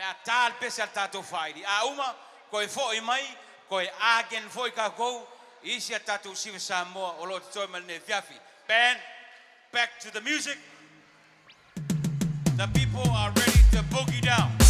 a tal pese al tato whairi. A uma, koe fo i mai, koe agen fo i ka kou, isi a tato siwa Samoa, o lo te toi mani ne fiafi. Band, back to the music. The people are ready to boogie down.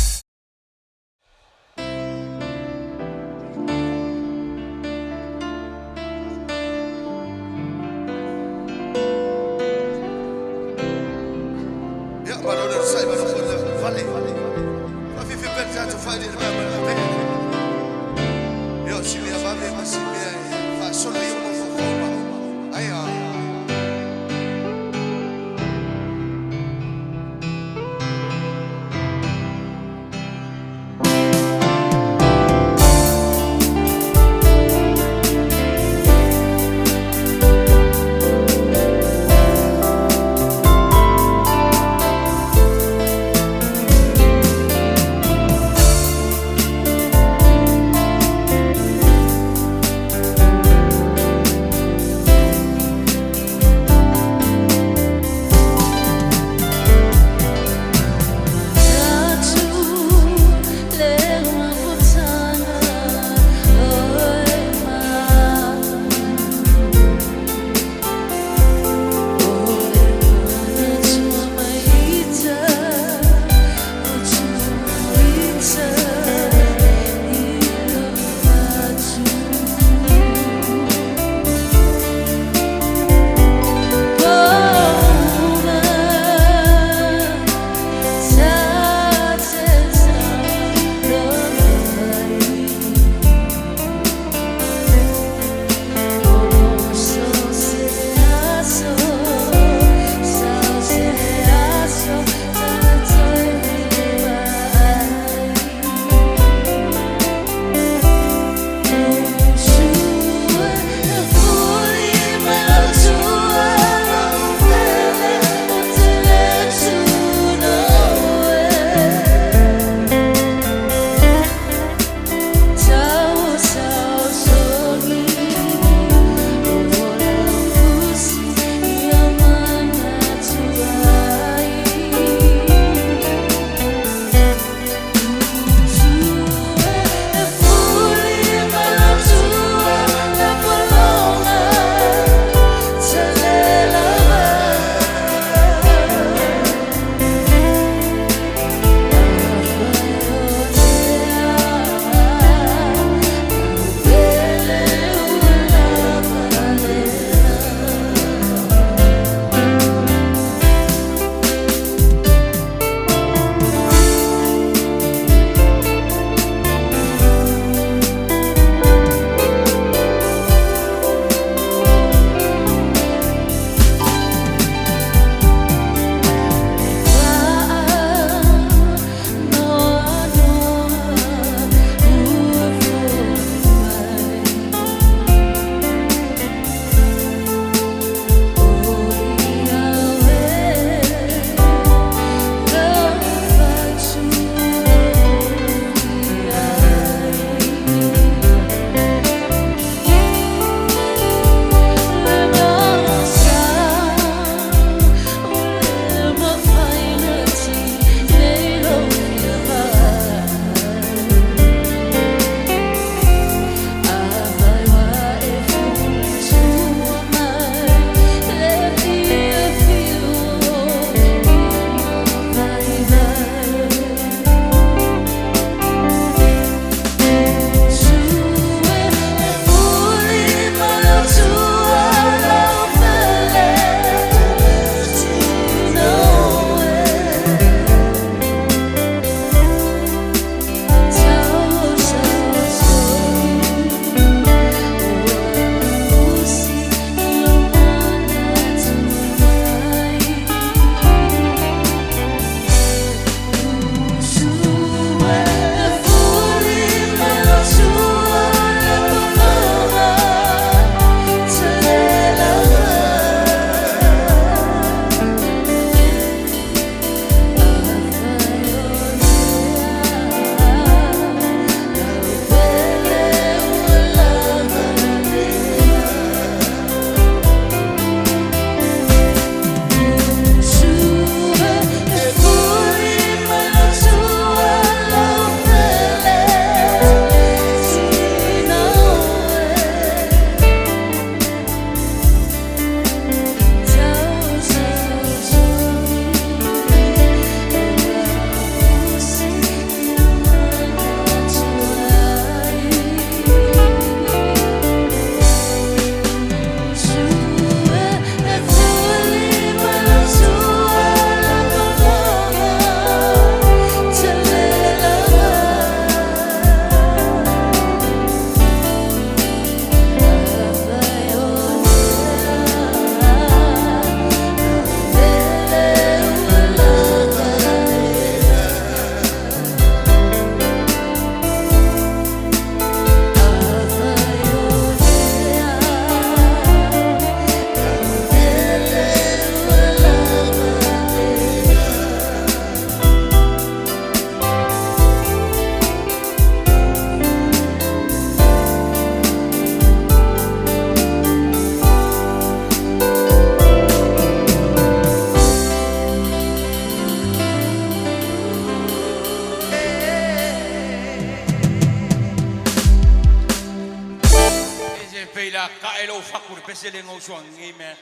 peila ka elo fakur pesele ngosong ngime.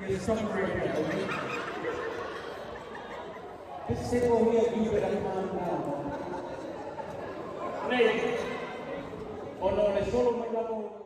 It's something right here, okay? This is it over here, you better calm down. Lei, ono le solo me la